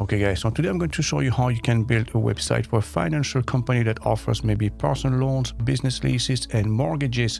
Okay guys, so today I'm going to show you how you can build a website for a financial company that offers maybe personal loans, business leases and mortgages.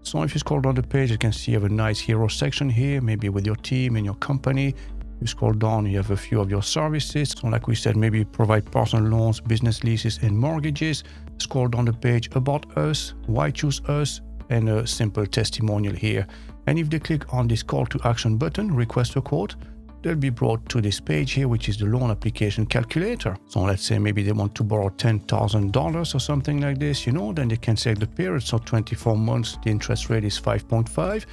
So if you scroll down the page, you can see you have a nice hero section here, maybe with your team and your company. You scroll down, you have a few of your services. So like we said, maybe provide personal loans, business leases and mortgages. Scroll down the page, about us, why choose us, and a simple testimonial here. And if they click on this call to action button, request a quote, they'll be brought to this page here, which is the loan application calculator. So let's say maybe they want to borrow $10,000 or something like this, then they can select the period. So 24 months, the interest rate is 5.5,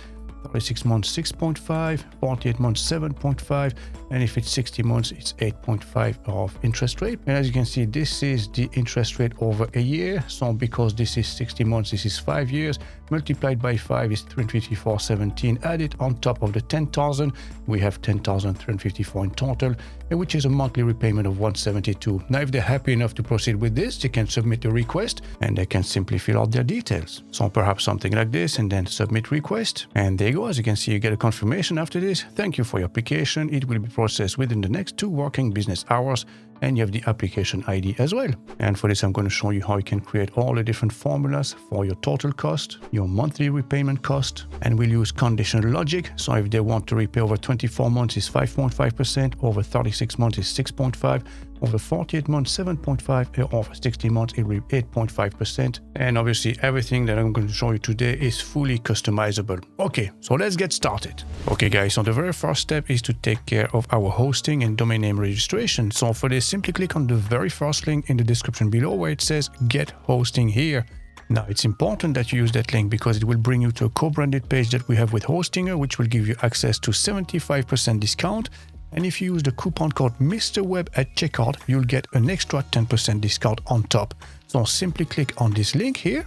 36 months, 6.5, 48 months, 7.5, and if it's 60 months, it's 8.5 of interest rate. And as you can see, this is the interest rate over a year. So because this is 60 months, this is 5 years, multiplied by 5 is 354.17. Added on top of the 10,000, we have 10,354 in total, which is a monthly repayment of 172. Now, if they're happy enough to proceed with this, they can submit a request and they can simply fill out their details. So perhaps something like this, and then submit request. And there you go. As you can see, you get a confirmation after this. Thank you for your application. It will be processed within the next 2 working business hours. And you have the application ID as well. And for this, I'm going to show you how you can create all the different formulas for your total cost, your monthly repayment cost, and we'll use conditional logic. So if they want to repay over 24 months is 5.5%, over 36 months is 6.5%, over 48 months 7.5%, and over 60 months it will be 8.5%. And obviously everything that I'm going to show you today is fully customizable. Okay, so let's get started. Okay guys, so the very first step is to take care of our hosting and domain name registration. So for this, simply click on the very first link in the description below where it says get hosting here. Now it's important that you use that link because it will bring you to a co-branded page that we have with Hostinger, which will give you access to 75% discount. And if you use the coupon code MrWeb at checkout, you'll get an extra 10% discount on top. So simply click on this link here.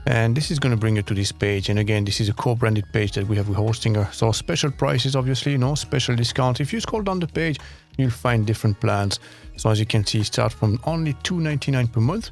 And this is going to bring you to this page. And again, this is a co-branded page that we have with Hostinger. So special prices, obviously, special discounts. If you scroll down the page, you'll find different plans. So as you can see, start from only $2.99 per month.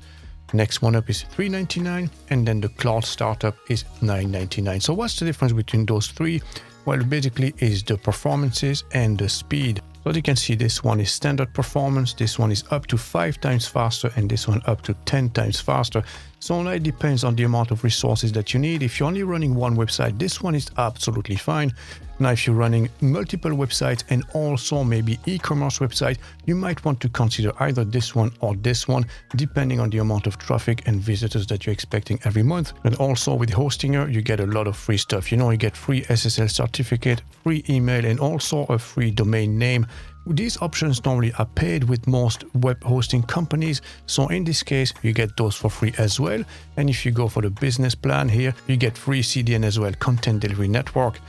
Next one up is $3.99. And then the cloud startup is $9.99. So what's the difference between those three? Well, basically is the performances and the speed. So as you can see, this one is standard performance, this one is up to 5 times faster, and this one up to 10 times faster. So now it depends on the amount of resources that you need. If you're only running one website, this one is absolutely fine. Now, if you're running multiple websites and also maybe e-commerce website, you might want to consider either this one or this one, depending on the amount of traffic and visitors that you're expecting every month. And also with Hostinger, you get a lot of free stuff. You get free SSL certificate, free email, and also a free domain name. These options normally are paid with most web hosting companies. So in this case, you get those for free as well. And if you go for the business plan here, you get free CDN as well, Content Delivery Network.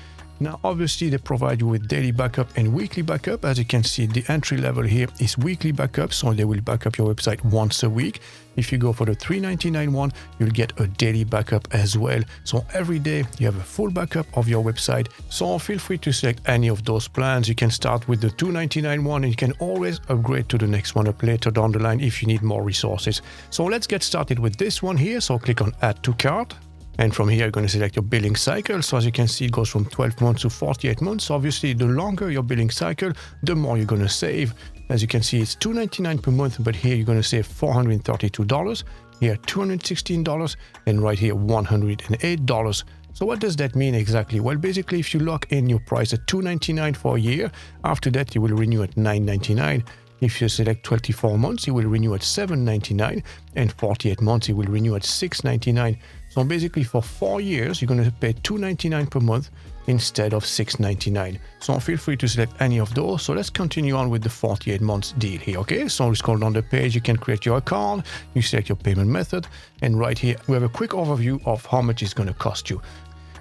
Now, obviously, they provide you with daily backup and weekly backup. As you can see, the entry level here is weekly backup, so they will back up your website once a week. If you go for the $3.99 one, you'll get a daily backup as well. So every day, you have a full backup of your website. So feel free to select any of those plans. You can start with the $2.99 one, and you can always upgrade to the next one up later down the line if you need more resources. So let's get started with this one here. So click on Add to Cart. And from here, you're going to select your billing cycle. So as you can see, it goes from 12 months to 48 months. Obviously, the longer your billing cycle, the more you're going to save. As you can see, it's $2.99 per month, but here you're going to save $432. Here, $216, and right here, $108. So what does that mean exactly? Well, basically, if you lock in your price at $2.99 for a year, after that, you will renew at $9.99. If you select 24 months, you will renew at $7.99, and 48 months, you will renew at $6.99. So basically, for 4 years, you're going to pay $2.99 per month instead of $6.99. So feel free to select any of those. So let's continue on with the 48 months deal here, okay? So we scroll down the page, you can create your account, you select your payment method, and right here, we have a quick overview of how much it's going to cost you.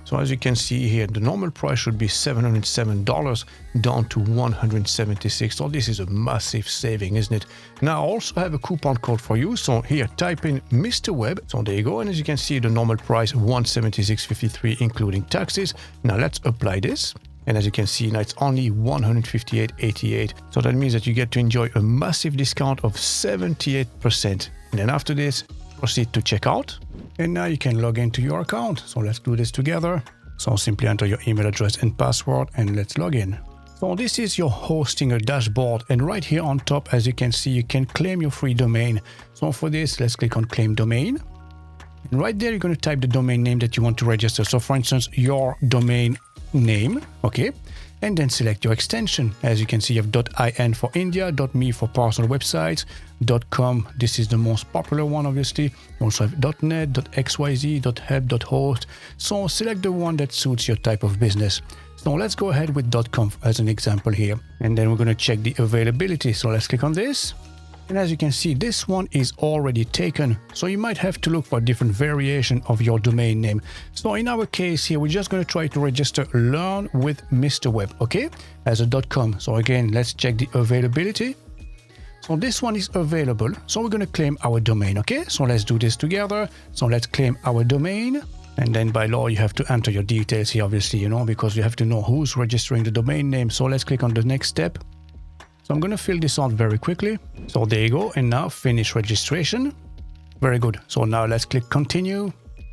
So as you can see here, the normal price should be $707 down to $176. So this is a massive saving, isn't it? Now I also have a coupon code for you. So here, type in MrWeb. So there you go. And as you can see, the normal price $176.53, including taxes. Now let's apply this. And as you can see, now it's only $158.88. So that means that you get to enjoy a massive discount of 78%. And then after this, proceed to checkout. And now you can log into your account. So let's do this together. So simply enter your email address and password and let's log in. So this is your hosting dashboard, and right here on top, as you can see, you can claim your free domain. So for this, let's click on claim domain. And right there, you're going to type the domain name that you want to register. So for instance, your domain name, okay? And then select your extension. As you can see, you have .in for India, .me for personal websites, .com, this is the most popular one, obviously. You also have .net, .xyz, .help, .host. So select the one that suits your type of business. So let's go ahead with .com as an example here. And then we're going to check the availability. So let's click on this. And as you can see, this one is already taken. So you might have to look for a different variation of your domain name. So in our case here, we're just going to try to register Learn with Mr. Web, okay, as a .com. So again, let's check the availability. So this one is available. So we're going to claim our domain, okay? So let's do this together. So let's claim our domain. And then by law, you have to enter your details here, obviously, you know, because you have to know who's registering the domain name. So let's click on the next step. So I'm going to fill this out very quickly. So there you go. And now finish registration. Very good. So now let's click continue.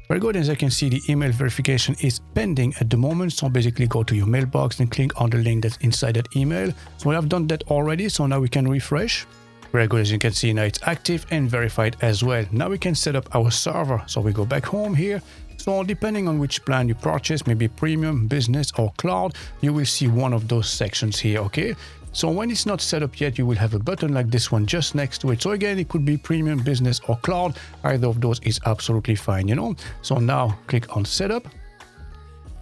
Very good. As I can see, the email verification is pending at the moment. So basically go to your mailbox and click on the link that's inside that email. So I've done that already. So now we can refresh. Very good. As you can see, now it's active and verified as well. Now we can set up our server. So we go back home here. So depending on which plan you purchase, maybe premium, business or cloud, you will see one of those sections here, okay? So when it's not set up yet, you will have a button like this one just next to it. So again, it could be premium, business or cloud. Either of those is absolutely fine, you know? So now click on setup.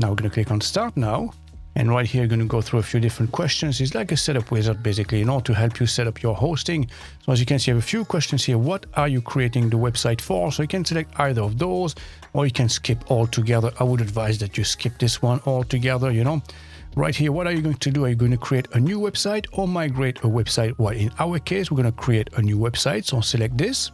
Now we're going to click on start now. And right here, you're going to go through a few different questions. It's like a setup wizard, basically, you know, to help you set up your hosting. So as you can see, I have a few questions here. What are you creating the website for? So you can select either of those, or you can skip altogether. I would advise that you skip this one altogether, you know. Right here, what are you going to do? Are you going to create a new website or migrate a website? Well, in our case, we're going to create a new website. So select this.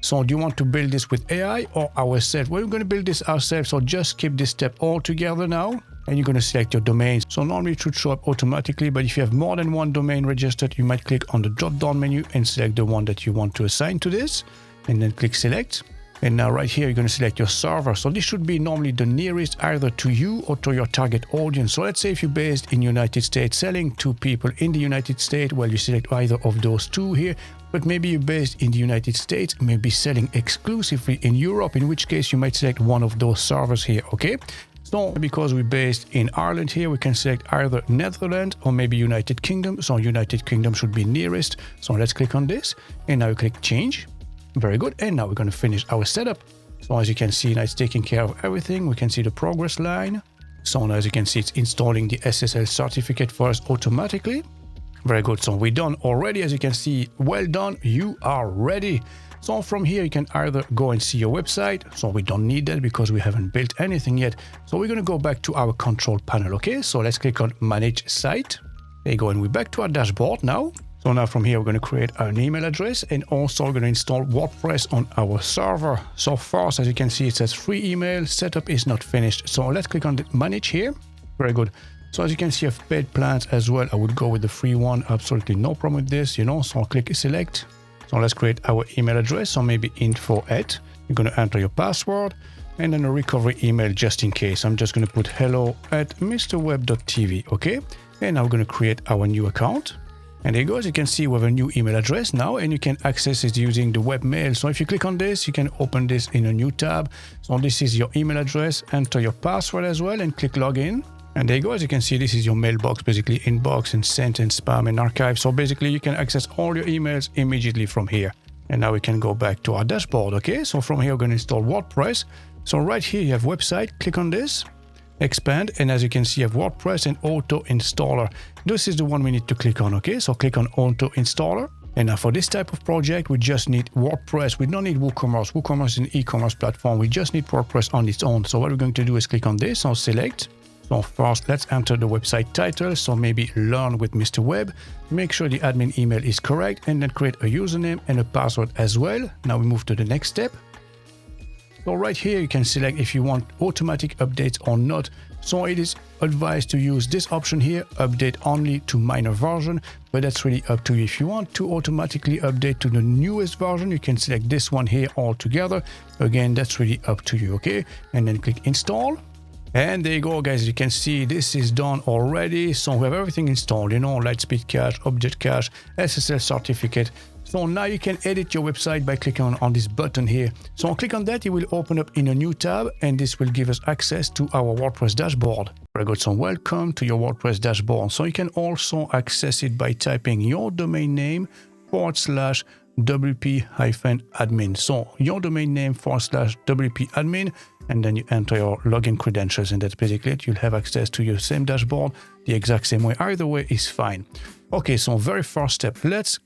So do you want to build this with AI or ourselves? Well, we're going to build this ourselves. So just skip this step altogether now. And you're going to select your domain. So normally it should show up automatically, but if you have more than one domain registered, you might click on the drop-down menu and select the one that you want to assign to this, and then click select. And now right here, you're going to select your server. So this should be normally the nearest either to you or to your target audience. So let's say if you're based in the United States, selling to people in the United States, well, you select either of those two here. But maybe you're based in the United States, maybe selling exclusively in Europe, in which case you might select one of those servers here, okay? So because we're based in Ireland here, we can select either Netherlands or maybe United Kingdom. So United Kingdom should be nearest. So let's click on this and now click change. Very good. And now we're going to finish our setup. So as you can see, now it's taking care of everything. We can see the progress line. So now as you can see, it's installing the SSL certificate for us automatically. Very good. So we're done already. As you can see, well done. You are ready. So from here, you can either go and see your website. So we don't need that because we haven't built anything yet. So we're going to go back to our control panel. Okay, so let's click on Manage Site. There you go. And we're back to our dashboard now. So now from here, we're going to create an email address and also we're going to install WordPress on our server. So first, as you can see, it says free email. Setup is not finished. So let's click on the Manage here. Very good. So as you can see, I have paid plans as well. I would go with the free one. Absolutely no problem with this, you know. So I'll click select. So let's create our email address. So maybe info@. You're going to enter your password and then a recovery email just in case. I'm just going to put hello@mrweb.tv. Okay. And now we're going to create our new account. And there you go. As you can see, we have a new email address now and you can access it using the webmail. So if you click on this, you can open this in a new tab. So this is your email address. Enter your password as well and click login. And there you go. As you can see, this is your mailbox, basically inbox and sent and spam and archive. So basically you can access all your emails immediately from here. And now we can go back to our dashboard. Okay, so from here, we're going to install WordPress. So right here, you have website. Click on this, expand. And as you can see, you have WordPress and auto installer. This is the one we need to click on. Okay, so click on auto installer. And now for this type of project, we just need WordPress. We don't need WooCommerce. WooCommerce is an e-commerce platform. We just need WordPress on its own. So what we're going to do is click on this. So select. So first, let's enter the website title. So maybe Learn with Mr. Web. Make sure the admin email is correct and then create a username and a password as well. Now we move to the next step. So right here, you can select if you want automatic updates or not. So it is advised to use this option here, update only to minor version, but that's really up to you. If you want to automatically update to the newest version, you can select this one here altogether. Again, that's really up to you, okay? And then click install. And there you go, guys. You can see this is done already. So we have everything installed, you know, Lightspeed Cache, Object Cache, SSL certificate. So now you can edit your website by clicking on this button here. So click on that, it will open up in a new tab, and this will give us access to our WordPress dashboard. Very good. So welcome to your WordPress dashboard. So you can also access it by typing your domain name /wp-admin. So your domain name /wp-admin, and then you enter your login credentials, and that's basically it. You'll have access to your same dashboard the exact same way. Either way is fine. Okay, so very first step, let's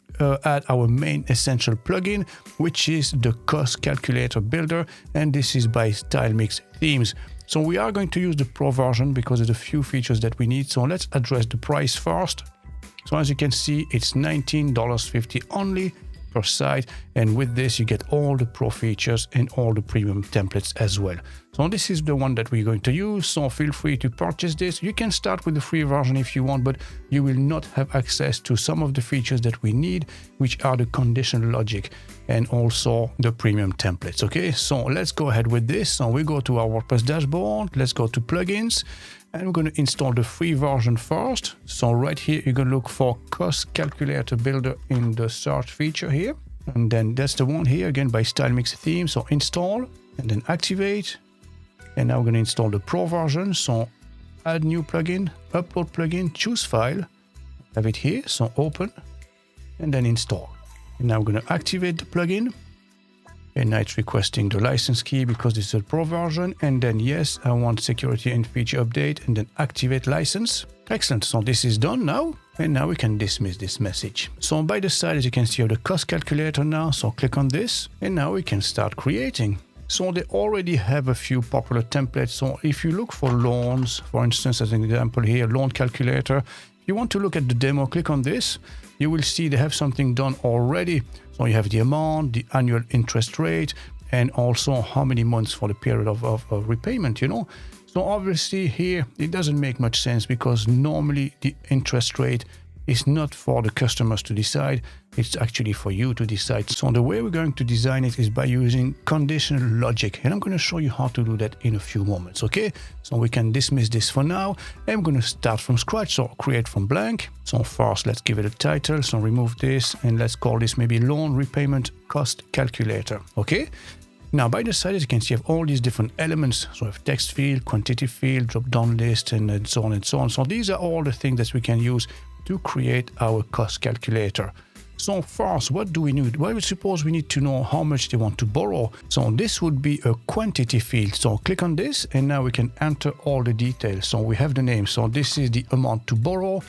add our main essential plugin, which is the cost calculator builder, and this is by StyleMix Themes. So we are going to use the Pro version because there's a few features that we need. So let's address the price first. So as you can see, it's $19.50 only per site, and with this you get all the Pro features and all the premium templates as well. So this is the one that we're going to use, so feel free to purchase this. You can start with the free version if you want, but you will not have access to some of the features that we need, which are the conditional logic and also the premium templates. Okay, so let's go ahead with this. So we go to our WordPress dashboard, let's go to plugins, and we're going to install the free version first. So right here, you're going to look for Cost Calculator Builder in the search feature here. And then that's the one here, again, by StyleMix Theme. So install and then activate. And now we're going to install the Pro version. So add new plugin, upload plugin, choose file, have it here. So open and then install. And now we're going to activate the plugin. And now it's requesting the license key because this is a Pro version. And then yes, I want security and feature update, and then activate license. Excellent. So this is done now. And now we can dismiss this message. So by the side, as you can see, you have the cost calculator now. So click on this, and now we can start creating. So they already have a few popular templates. So if you look for loans, for instance, as an example here, loan calculator, if you want to look at the demo, click on this. You will see they have something done already. So you have the amount, the annual interest rate, and also how many months for the period of repayment, you know. So obviously here, it doesn't make much sense because normally the interest rate is not for the customers to decide, it's actually for you to decide. So the way we're going to design it is by using conditional logic, and I'm going to show you how to do that in a few moments, okay? So we can dismiss this for now, and I'm going to start from scratch, so create from blank. So first, let's give it a title, so remove this, and let's call this maybe Loan Repayment Cost Calculator, okay? Now, by the side, as you can see, you have all these different elements. So we have text field, quantity field, drop-down list, and so on and so on. So these are all the things that we can use to create our cost calculator. So first, what do we need? Well, suppose we need to know how much they want to borrow. So this would be a quantity field. So click on this, and now we can enter all the details. So we have the name. So this is the amount to borrow.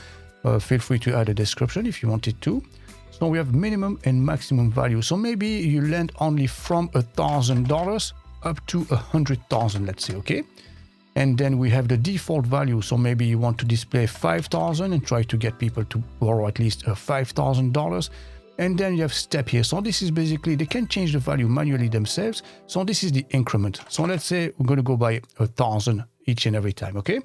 Feel free to add a description if you wanted to. So we have minimum and maximum value. So maybe you lend only from $1,000 up to 100,000, let's say, okay? And then we have the default value. So maybe you want to display 5,000 and try to get people to borrow at least $5,000. And then you have step here. So this is basically, they can change the value manually themselves. So this is the increment. So let's say we're going to go by 1,000 each and every time, okay?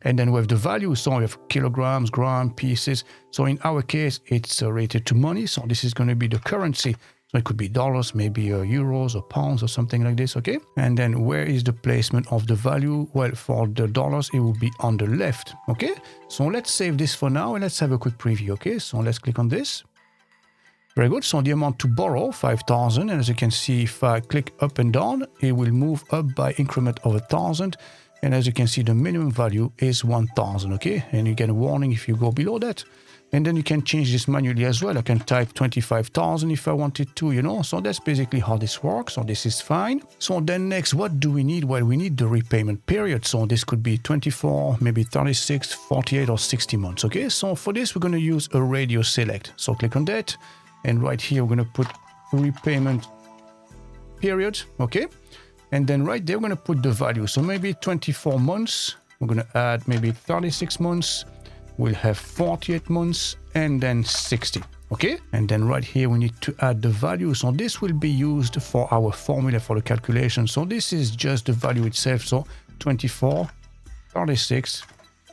And then we have the value. So we have kilograms, gram, pieces. So in our case, it's rated to money. So this is going to be the currency. So it could be dollars, maybe euros or pounds or something like this, okay? And then where is the placement of the value? Well, for the dollars, it will be on the left, okay? So let's save this for now and let's have a quick preview, okay? So let's click on this. Very good. So the amount to borrow, 5,000. And as you can see, if I click up and down, it will move up by increment of 1,000. And as you can see, the minimum value is 1,000, okay? And you get a warning if you go below that. And then you can change this manually as well. I can type 25,000 if I wanted to, you know. So that's basically how this works. So this is fine. So then next, what do we need? Well, we need the repayment period. So this could be 24, maybe 36, 48 or 60 months, okay? So for this, we're going to use a radius select. So click on that. And right here, we're going to put repayment period, okay? And then right there, we're going to put the value. So maybe 24 months. We're going to add maybe 36 months. We'll have 48 months and then 60, okay? And then right here, we need to add the value. So this will be used for our formula for the calculation. So this is just the value itself. So 24, 36,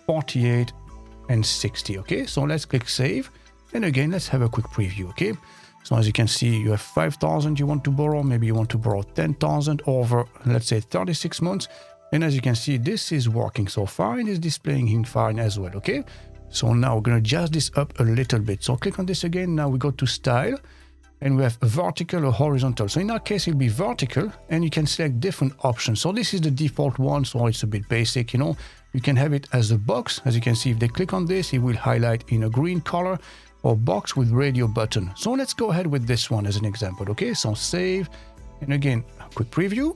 48, and 60, okay? So let's click save. And again, let's have a quick preview, okay? So as you can see, you have 5,000 you want to borrow. Maybe you want to borrow 10,000 over, let's say, 36 months. And as you can see, this is working so far and is displaying fine as well, okay? So now we're going to adjust this up a little bit. So click on this again. Now we go to style and we have a vertical or horizontal. So in our case, it'll be vertical and you can select different options. So this is the default one, so it's a bit basic, you know. You can have it as a box. As you can see, if they click on this, it will highlight in a green color, or box with radio button. So let's go ahead with this one as an example, okay? So save, and again, a quick preview.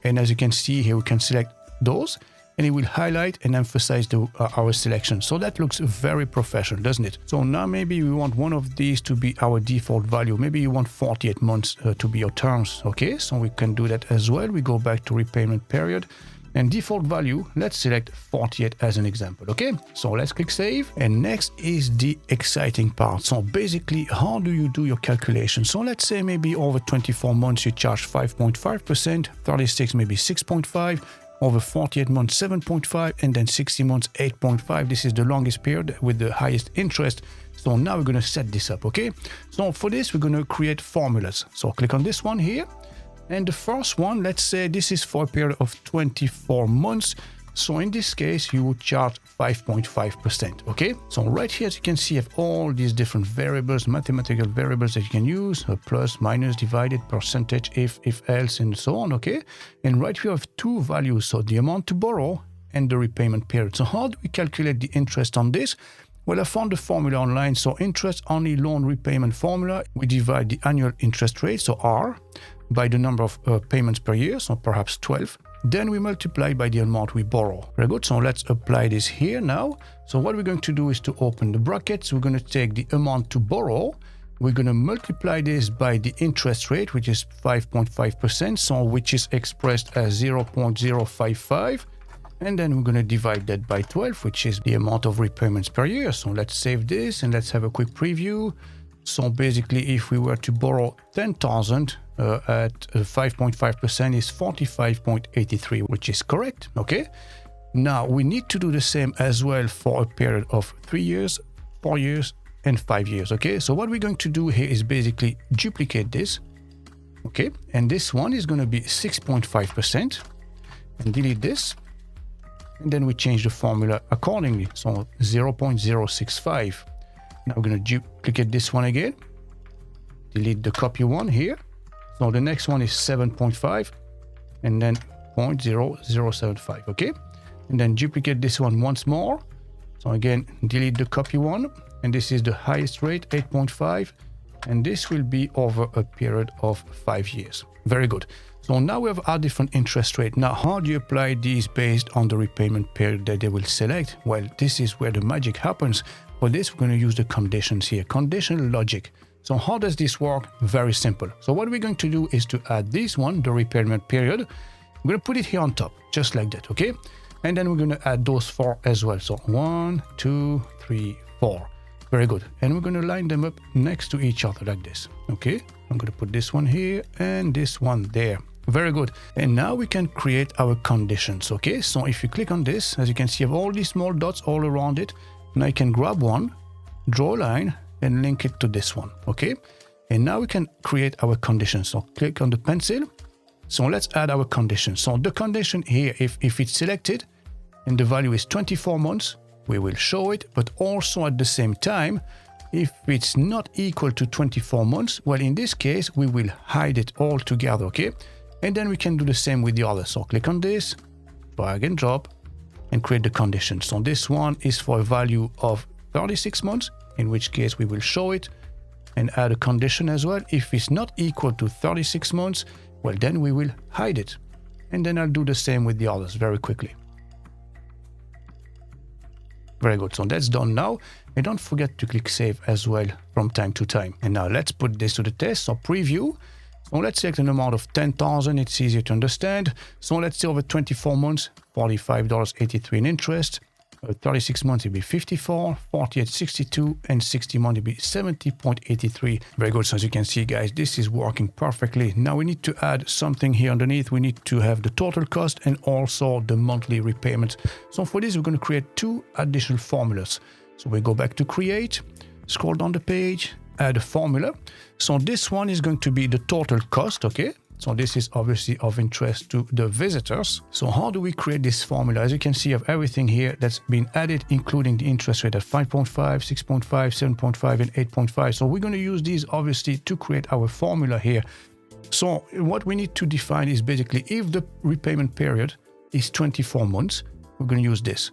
And as you can see here, we can select those and it will highlight and emphasize our selection. So that looks very professional, doesn't it? So now maybe we want one of these to be our default value. Maybe you want 48 months to be your terms, okay? So we can do that as well. We go back to repayment period. And default value, let's select 48 as an example, okay? So let's click save. And next is the exciting part. So basically, how do you do your calculation? So let's say maybe over 24 months, you charge 5.5%, 36 maybe 6.5, over 48 months 7.5, and then 60 months 8.5. This is the longest period with the highest interest. So now we're gonna set this up, okay? So for this, we're gonna create formulas. So click on this one here. And the first one, let's say this is for a period of 24 months. So in this case, you would charge 5.5%, okay? So right here, as you can see, you have all these different variables, mathematical variables that you can use, plus, minus, divided, percentage, if else, and so on, okay? And right here, you have two values, so the amount to borrow and the repayment period. So how do we calculate the interest on this? Well, I found the formula online. So interest-only loan repayment formula, we divide the annual interest rate, so R, by the number of payments per year, so perhaps 12. Then we multiply by the amount we borrow. Very good. So let's apply this here now. So what we're going to do is to open the brackets. We're going to take the amount to borrow. We're going to multiply this by the interest rate, which is 5.5%, so which is expressed as 0.055. And then we're going to divide that by 12, which is the amount of repayments per year. So let's save this and let's have a quick preview. So basically, if we were to borrow 10,000 at 5.5% is 45.83, which is correct, okay? Now, we need to do the same as well for a period of 3 years, 4 years, and 5 years, okay? So what we're going to do here is basically duplicate this, okay? And this one is going to be 6.5%, and delete this. And then we change the formula accordingly, so 0.065. Now we're going to duplicate this one again, delete the copy one here. So the next one is 7.5 and then 0.0075, okay? And then duplicate this one once more. So again, delete the copy one, and this is the highest rate, 8.5, and this will be over a period of 5 years. Very good. So now we have our different interest rate. Now, how do you apply these based on the repayment period that they will select? Well, this is where the magic happens. For this, we're going to use the conditions here, conditional logic. So how does this work? Very simple. So what we're going to do is to add this one, the repayment period. We're going to put it here on top, just like that, okay? And then we're going to add those 4 as well. So 1, 2, 3, 4. Very good. And we're going to line them up next to each other like this, okay? I'm going to put this one here and this one there. Very good. And now we can create our conditions, okay? So if you click on this, as you can see, you have all these small dots all around it. Now you can grab one, draw a line, and link it to this one, okay? And now we can create our conditions. So click on the pencil. So let's add our condition. So the condition here, if it's selected and the value is 24 months, we will show it, but also at the same time, if it's not equal to 24 months, well, in this case, we will hide it all together, okay? And then we can do the same with the other. So click on this, drag and drop, and create the condition. So this one is for a value of 36 months, in which case we will show it and add a condition as well. If it's not equal to 36 months, well, then we will hide it. And then I'll do the same with the others very quickly. Very good. So that's done now. And don't forget to click save as well from time to time. And now let's put this to the test. So preview. So let's select an amount of 10,000. It's easier to understand. So let's say over 24 months, $45.83 in interest. 36 months, it'll be 54, 48, 62, and 60 months, it'll be 70.83. Very good. So as you can see, guys, this is working perfectly. Now we need to add something here underneath. We need to have the total cost and also the monthly repayment. So for this, we're going to create 2 additional formulas. So we go back to create, scroll down the page, add a formula. So this one is going to be the total cost, okay? So this is obviously of interest to the visitors. So how do we create this formula? As you can see, I have everything here that's been added, including the interest rate at 5.5, 6.5, 7.5, and 8.5. So we're going to use these obviously to create our formula here. So what we need to define is basically if the repayment period is 24 months, we're going to use this.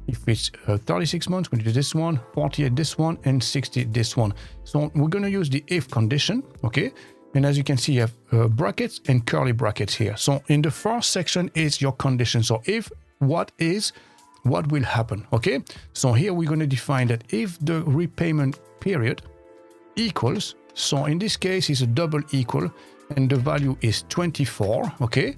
If it's 36 months, we're going to do this one, 48 this one, and 60 this one. So we're going to use the if condition, okay? And as you can see, you have brackets and curly brackets here. So in the first section is your condition. So if what will happen, okay? So here we're going to define that if the repayment period equals, so in this case it's a double equal, and the value is 24, okay?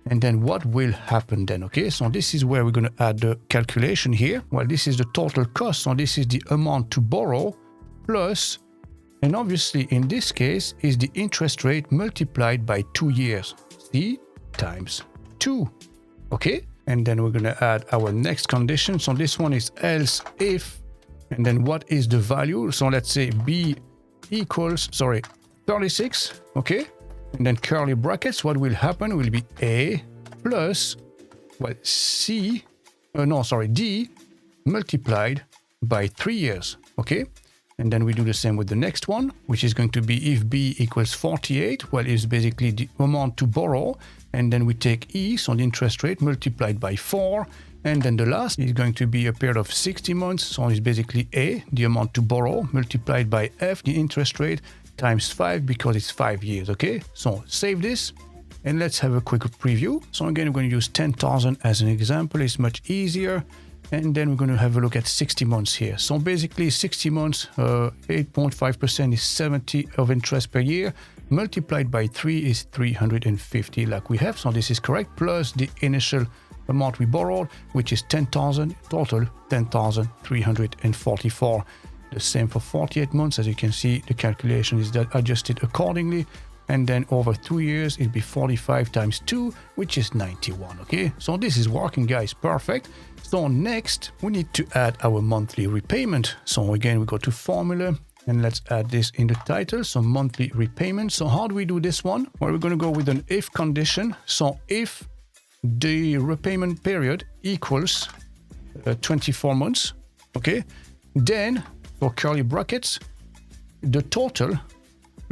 And then what will happen then, okay? So this is where we're going to add the calculation here. Well, this is the total cost. So this is the amount to borrow plus, and obviously in this case is the interest rate multiplied by 2 years. C times 2, okay? And then we're going to add our next condition. So this one is else if, and then what is the value? So let's say B equals, 36, okay? And then curly brackets, what will happen will be A plus, well, D multiplied by 3 years, okay? And then we do the same with the next one, which is going to be if B equals 48, well, it's basically the amount to borrow. And then we take E, so the interest rate multiplied by 4. And then the last is going to be a period of 60 months. So it's basically A, the amount to borrow, multiplied by F, the interest rate, times 5 because it's 5 years, okay? So save this and let's have a quick preview. So again, we're going to use 10,000 as an example. It's much easier. And then we're going to have a look at 60 months here. So basically 60 months, 8.5% is 70 of interest per year. Multiplied by 3 is 350 like we have. So this is correct. Plus the initial amount we borrowed, which is 10,000, total 10,344. The same for 48 months. As you can see, the calculation is adjusted accordingly. And then over 2 years, it'll be 45 times 2, which is 91, okay? So this is working, guys, perfect. So next, we need to add our monthly repayment. So again, we go to formula, and let's add this in the title. So monthly repayment. So how do we do this one? Well, we're going to go with an if condition. So if the repayment period equals 24 months, okay? Then for curly brackets, the total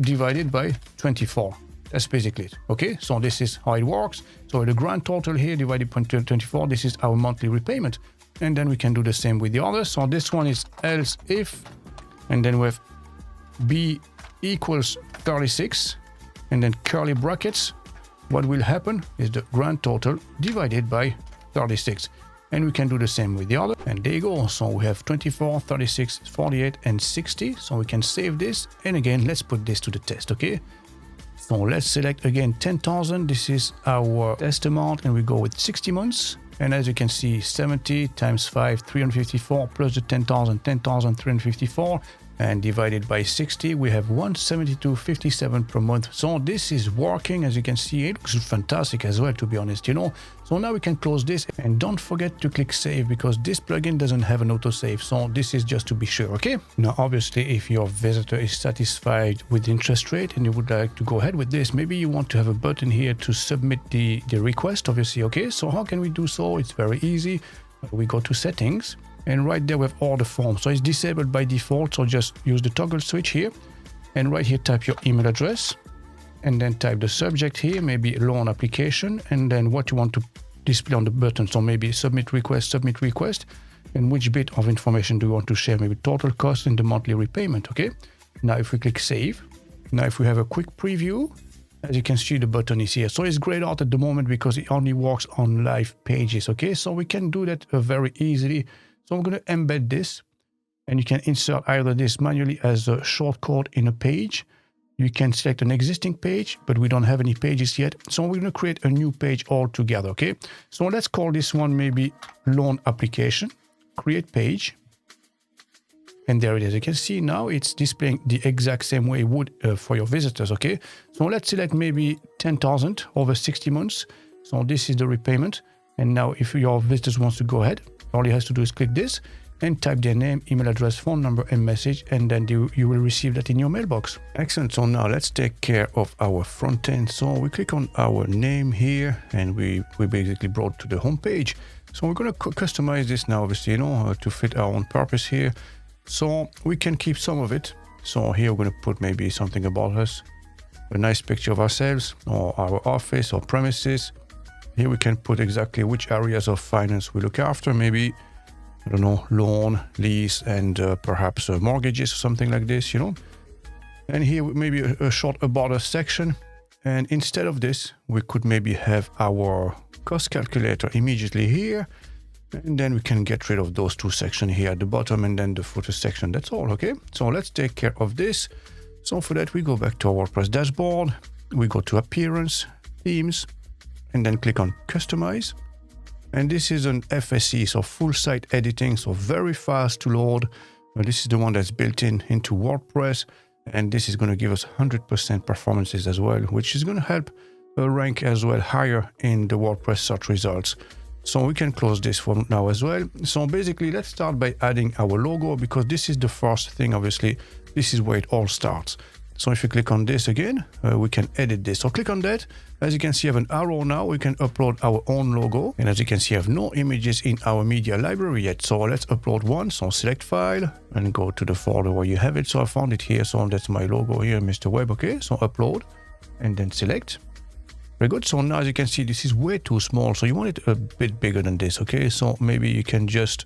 divided by 24. That's basically it, okay? So this is how it works. So the grand total here divided by 24, this is our monthly repayment. And then we can do the same with the others. So this one is else if, and then we have B equals 36, and then curly brackets. What will happen is the grand total divided by 36. And we can do the same with the other. And there you go. So we have 24, 36, 48, and 60. So we can save this. And again, let's put this to the test, okay? So let's select again 10,000. This is our test amount. And we go with 60 months. And as you can see, 70 times 5, 354, plus the 10,000, 10,354. And divided by 60, we have 172.57 per month. So this is working. As you can see, it looks fantastic as well, to be honest, you know. So now we can close this, and don't forget to click save because this plugin doesn't have an autosave. So this is just to be sure, okay? Now, obviously, if your visitor is satisfied with the interest rate and you would like to go ahead with this, maybe you want to have a button here to submit the request, obviously, okay? So how can we do so? It's very easy. We go to settings. And right there we have all the forms. So it's disabled by default. So just use the toggle switch here. And right here, type your email address. And then type the subject here, maybe loan application. And then what you want to display on the button. So maybe submit request. And which bit of information do you want to share? Maybe total cost and the monthly repayment, okay? Now if we click save. Now if we have a quick preview, as you can see, the button is here. So it's grayed out at the moment because it only works on live pages, okay? So we can do that very easily. So I'm going to embed this, and you can insert either this manually as a shortcode in a page. You can select an existing page, but we don't have any pages yet. So we're going to create a new page altogether, okay? So let's call this one maybe loan application, create page. And there it is. You can see now it's displaying the exact same way it would for your visitors, okay? So let's select maybe 10,000 over 60 months. So this is the repayment. And now if your visitors wants to go ahead, all he has to do is click this. and type their name, email address, phone number, and message, and then you will receive that in your mailbox. Excellent. So now let's take care of our front end. So we click on our name here, and we basically brought to the home page. So we're going to customize this now, obviously, to fit our own purpose here. So we can keep some of it. So here we're going to put maybe something about us, a nice picture of ourselves or our office or premises. Here we can put exactly which areas of finance we look after, maybe, I don't know, loan, lease, and perhaps mortgages or something like this, And here maybe a short about us section. And instead of this, we could maybe have our cost calculator immediately here. And then we can get rid of those two sections here at the bottom and then the footer section. That's all, okay? So let's take care of this. So for that, we go back to our WordPress dashboard. We go to Appearance, Themes, and then click on Customize. And this is an FSE, so full site editing, so very fast to load. This is the one that's built into WordPress. And this is going to give us 100% performances as well, which is going to help rank as well higher in the WordPress search results. So we can close this for now as well. So basically, let's start by adding our logo, because this is the first thing, obviously. This is where it all starts. So if you click on this again, we can edit this. So click on that. As you can see, I have an arrow now. We can upload our own logo. And as you can see, I have no images in our media library yet. So let's upload one. So select File and go to the folder where you have it. So I found it here. So that's my logo here, Mr. Web. Okay, so upload and then select. Very good. So now, as you can see, this is way too small. So you want it a bit bigger than this, okay? So maybe you can just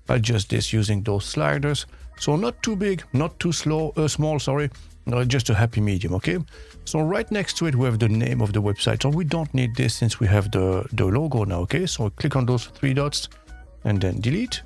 adjust this using those sliders. So not too big, not too small, sorry. Just a happy medium, okay? So right next to it, we have the name of the website. So we don't need this since we have the logo now, okay? So click on those three dots and then delete.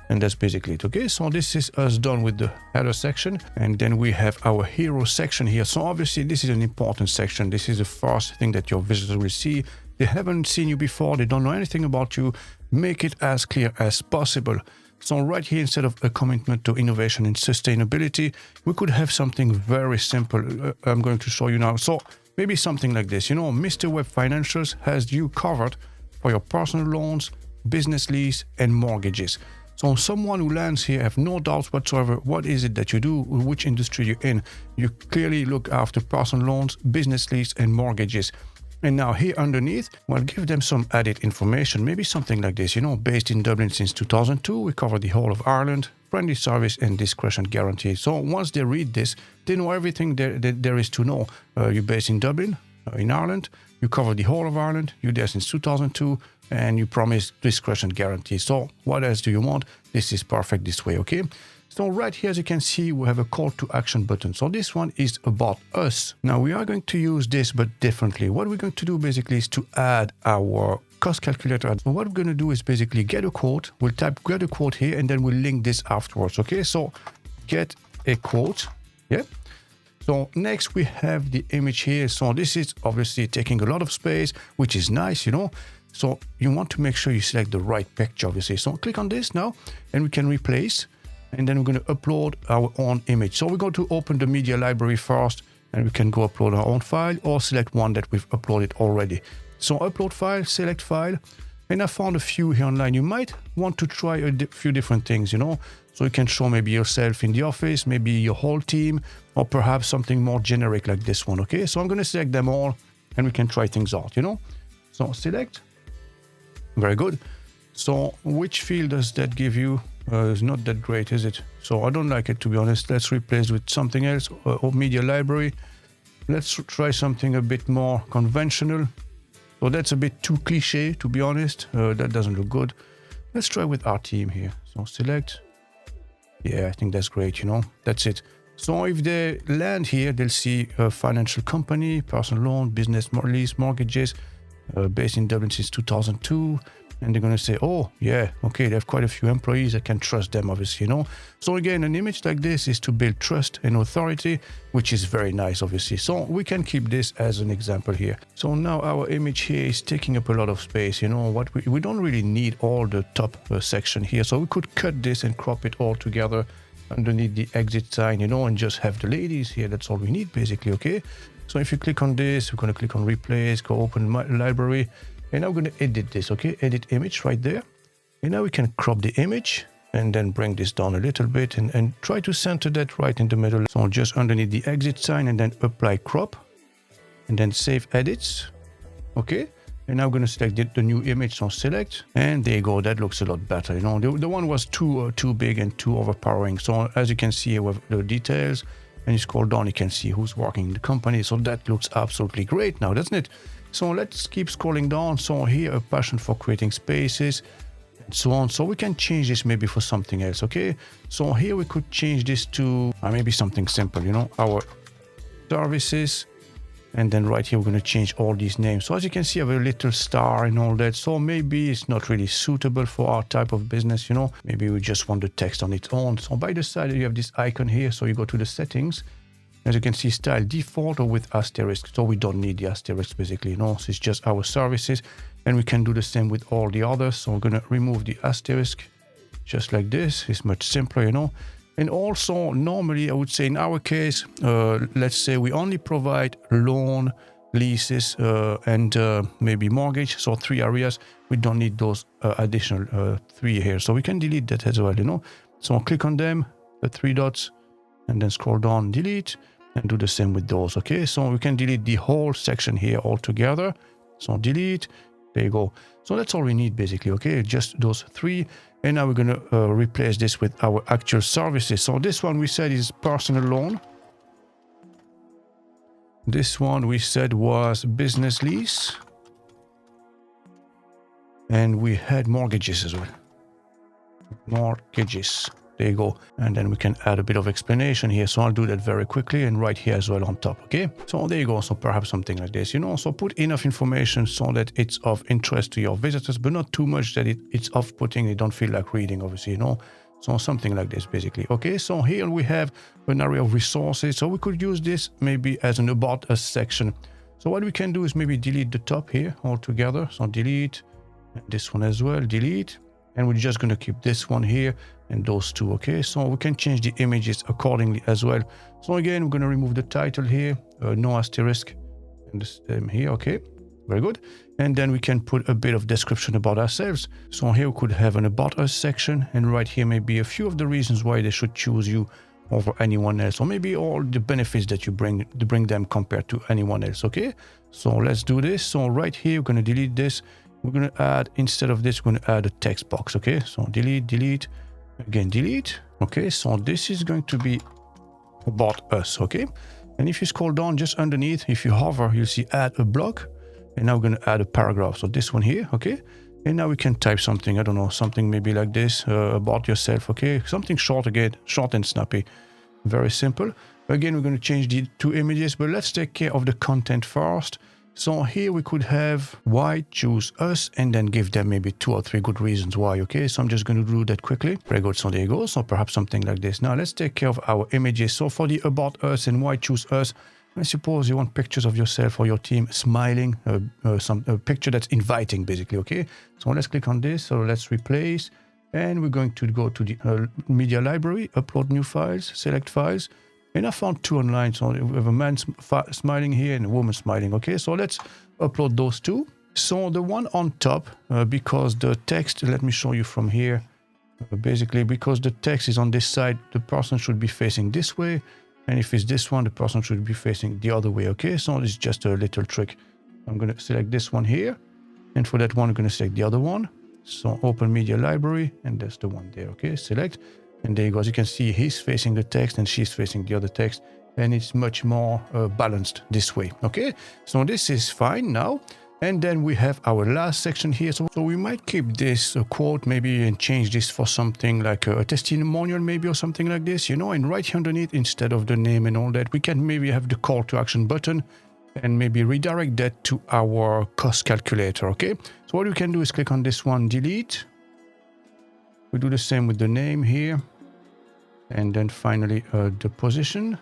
And that's basically it, okay? So this is us done with the header section. And then we have our hero section here. So obviously this is an important section. This is the first thing that your visitors will see. They haven't seen you before. They don't know anything about you. Make it as clear as possible. So right here, instead of a commitment to innovation and sustainability, we could have something very simple. I'm going to show you now. So maybe something like this, Mr. Web Financials has you covered for your personal loans, business lease, and mortgages. So someone who lands here have no doubts whatsoever. What is it that you do? Which industry you're in? You clearly look after personal loans, business lease, and mortgages. And now here underneath, we'll give them some added information. Maybe something like this, based in Dublin since 2002. We cover the whole of Ireland, friendly service and discretion guarantee. So once they read this, they know everything there is to know. You're based in Dublin, in Ireland. You cover the whole of Ireland. You're there since 2002. And you promise discretion guarantee. So what else do you want? This is perfect this way, okay? So right here, as you can see, we have a call to action button. So this one is about us. Now we are going to use this, but differently. What we're going to do basically is to add our cost calculator. So what we're going to do is basically get a quote. We'll type get a quote here, and then we'll link this afterwards, okay? So get a quote, yeah? So next we have the image here. So this is obviously taking a lot of space, which is nice, So you want to make sure you select the right picture, obviously. So click on this now, and we can replace. And then we're going to upload our own image. So we're going to open the media library first, and we can go upload our own file or select one that we've uploaded already. So upload file, select file. And I found a few here online. You might want to try a few different things, So you can show maybe yourself in the office, maybe your whole team, or perhaps something more generic like this one, okay? So I'm going to select them all, and we can try things out, So select. Very good. So which field does that give you? It's not that great, is it? So I don't like it, to be honest. Let's replace with something else. Media library. Let's try something a bit more conventional. So that's a bit too cliche, to be honest. That doesn't look good. Let's try with our team here. So select. Yeah, I think that's great, That's it. So if they land here, they'll see a financial company, personal loan, business lease, mortgages, based in Dublin since 2002. And they're going to say, oh, yeah, okay, they have quite a few employees. I can trust them, obviously, So again, an image like this is to build trust and authority, which is very nice, obviously. So we can keep this as an example here. So now our image here is taking up a lot of space. What we don't really need all the top section here. So we could cut this and crop it all together underneath the exit sign, and just have the ladies here. That's all we need, basically, okay? So if you click on this, we're going to click on replace, go open my library. And now we're going to edit this, okay? Edit image right there. And now we can crop the image and then bring this down a little bit and try to center that right in the middle. So just underneath the exit sign and then apply crop and then save edits. Okay. And now I'm going to select the new image, so select, and there you go. That looks a lot better. You know, the one was too big and too overpowering. So as you can see with the details, and you scroll down, you can see who's working in the company. So that looks absolutely great now, doesn't it? So let's keep scrolling down. So here, a passion for creating spaces and so on. So we can change this maybe for something else, okay? So here we could change this to maybe something simple, you know, our services. And then right here, we're going to change all these names. So as you can see, I have a little star and all that. So maybe it's not really suitable for our type of business, you know. Maybe we just want the text on its own. So by the side, you have this icon here. So you go to the settings. As you can see, style default or with asterisk. So we don't need the asterisk basically, you know. So it's just our services. And we can do the same with all the others. So we're going to remove the asterisk just like this. It's much simpler, you know. And also, normally, I would say in our case, let's say we only provide loan, leases, and maybe mortgage. So 3 areas. We don't need those additional 3 here. So we can delete that as well, you know. So click on them, the 3 dots, and then scroll down, delete, and do the same with those, okay? So we can delete the whole section here altogether. So delete, there you go. So that's all we need basically, okay? Just those 3. And now we're going to replace this with our actual services. So this one we said is personal loan. This one we said was business lease. And we had mortgages as well. Mortgages. There you go. And then we can add a bit of explanation here. So I'll do that very quickly and right here as well on top. Okay. So there you go. So perhaps something like this, you know, so put enough information so that it's of interest to your visitors, but not too much that it's off-putting. They don't feel like reading, obviously, you know. So something like this, basically. Okay. So here we have an area of resources. So we could use this maybe as an about us section. So what we can do is maybe delete the top here altogether. So delete this one as well, delete. And we're just going to keep this one here and those 2, okay? So we can change the images accordingly as well. So again, we're going to remove the title here, no asterisk, and this here, okay? Very good. And then we can put a bit of description about ourselves. So here we could have an about us section, and right here maybe a few of the reasons why they should choose you over anyone else, or maybe all the benefits that you bring them compared to anyone else, okay? So let's do this. So right here, we're going to delete this. We're going to add, instead of this, we're going to add a text box, okay? So delete, delete, again, delete. Okay, so this is going to be about us, okay? And if you scroll down just underneath, if you hover, you'll see add a block. And now we're going to add a paragraph. So this one here, okay? And now we can type something, I don't know, something maybe like this, about yourself, okay? Something short again, short and snappy. Very simple. Again, we're going to change the 2 images, but let's take care of the content first. So here we could have why choose us and then give them maybe 2 or 3 good reasons why, okay? So I'm just going to do that quickly. Very good, so there you go. So perhaps something like this. Now let's take care of our images. So for the about us and why choose us, I suppose you want pictures of yourself or your team smiling, a picture that's inviting basically, okay? So let's click on this. So let's replace, and we're going to go to the media library, upload new files, select files. And I found 2 online. So we have a man smiling here and a woman smiling. Okay, so let's upload those 2. So the one on top, because the text, let me show you from here. Basically, because the text is on this side, the person should be facing this way. And if it's this one, the person should be facing the other way. Okay, so it's just a little trick. I'm going to select this one here. And for that one, I'm going to select the other one. So open media library, and that's the one there. Okay, select. And there you go. As you can see, he's facing the text and she's facing the other text. And it's much more balanced this way. Okay, so this is fine now. And then we have our last section here. So we might keep this quote maybe and change this for something like a testimonial maybe or something like this, you know. And right here underneath, instead of the name and all that, we can maybe have the call to action button and maybe redirect that to our cost calculator. Okay, so what we can do is click on this one, delete. We do the same with the name here. And then finally the position.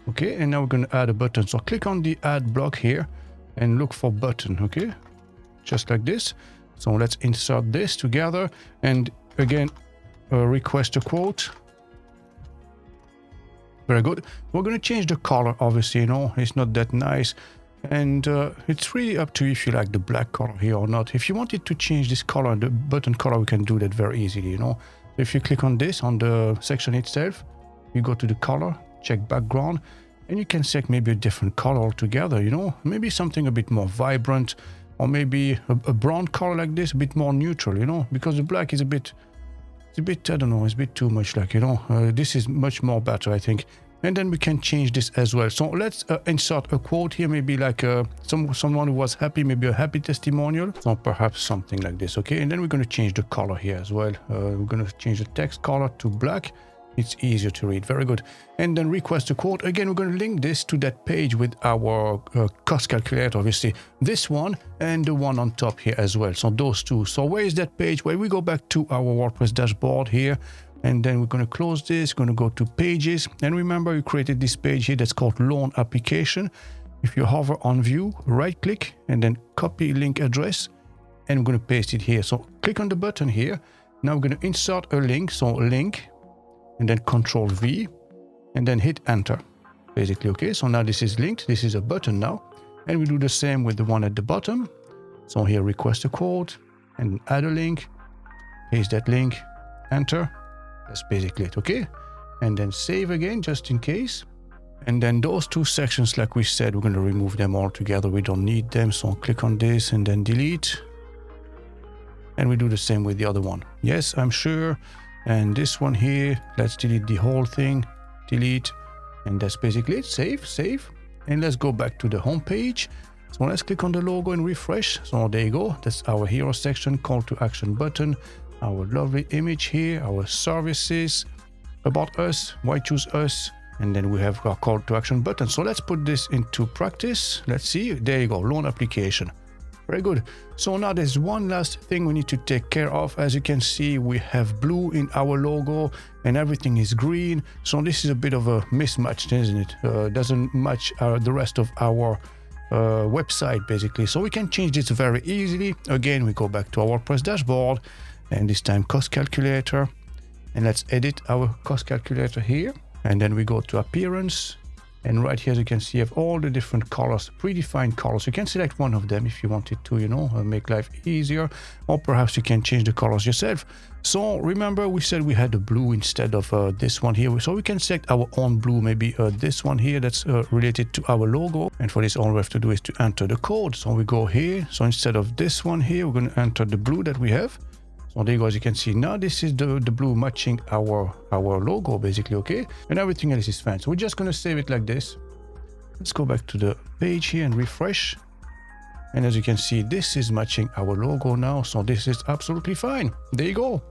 Okay, and now we're going to add a button. So click on the add block here and look for button, okay? Just like this. So let's insert this together. And again, request a quote. Very good. We're going to change the color, obviously, you know, it's not that nice. And it's really up to you if you like the black color here or not. If you wanted to change this color, the button color, we can do that very easily, you know. If you click on this, on the section itself, you go to the color, check background, and you can select maybe a different color altogether, you know, maybe something a bit more vibrant, or maybe a brown color like this, a bit more neutral, you know, because the black is a bit, I don't know, it's a bit too much, like, you know, this is much more better, I think. And then we can change this as well. So let's insert a quote here, maybe like someone who was happy, maybe a happy testimonial. So perhaps something like this, okay? And then we're going to change the color here as well. We're going to change the text color to black. It's easier to read. Very good. And then request a quote. Again, we're going to link this to that page with our cost calculator, obviously. This one and the one on top here as well. So those two. So where is that page? Well, we go back to our WordPress dashboard here. And then we're going to close this, going to go to pages. And remember, you created this page here that's called loan application. If you hover on view, right click, and then copy link address, and I'm going to paste it here. So click on the button here. Now we're going to insert a link. So link, and then Control V, and then hit enter, basically. Okay, so now this is linked. This is a button now. And we do the same with the one at the bottom. So here, request a quote, and add a link, paste that link, enter. That's basically it, okay? And then save again, just in case. And then those two sections, like we said, we're going to remove them all together. We don't need them, so click on this and then delete. And we do the same with the other one. Yes, I'm sure. And this one here, let's delete the whole thing, delete. And that's basically it, save. And let's go back to the home page. So let's click on the logo and refresh. So there you go, that's our hero section, call to action button. Our lovely image here, our services, about us, why choose us, and then we have our call to action button. So let's put this into practice. Let's see, there you go, loan application. Very good. So now there's one last thing we need to take care of. As you can see, we have blue in our logo and everything is green. So this is a bit of a mismatch, isn't it? Doesn't match the rest of our website, basically. So we can change this very easily. Again, we go back to our WordPress dashboard. And this time cost calculator, and let's edit our cost calculator here. And then we go to appearance, and right here, as you can see, you have all the different colors, predefined colors. You can select one of them if you wanted to, you know, make life easier, or perhaps you can change the colors yourself. So remember, we said we had the blue instead of this one here. So we can select our own blue, maybe this one here that's related to our logo. And for this, all we have to do is to enter the code. So we go here. So instead of this one here, we're going to enter the blue that we have. So there you go, as you can see, now this is the blue matching our logo, basically, okay? And everything else is fine. So we're just going to save it like this. Let's go back to the page here and refresh. And as you can see, this is matching our logo now. So this is absolutely fine. There you go.